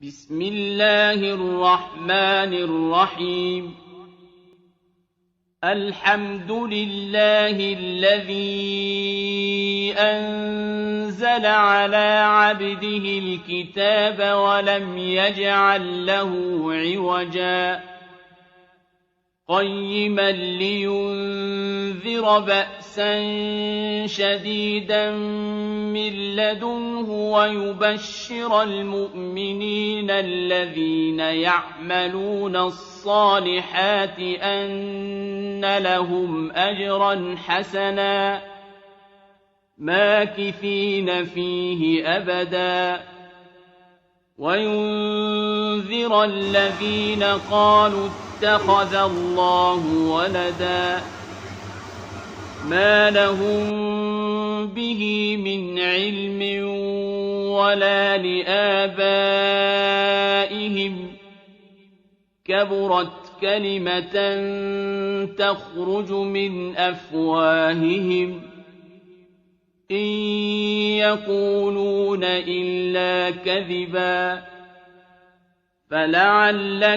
بسم الله الرحمن الرحيم الحمد لله الذي أنزل على عبده الكتاب ولم يجعل له عوجا قيما لينذر بأسا شديدا من لدنه ويبشر المؤمنين الذين يعملون الصالحات أن لهم أجرا حسنا ماكثين فيه أبدا وينذر الذين قالوا اتخذ الله ولدا ما لهم به من علم ولا لآبائهم كبرت كلمة تخرج من أفواههم إن يقولون إلا كذبا فلعلك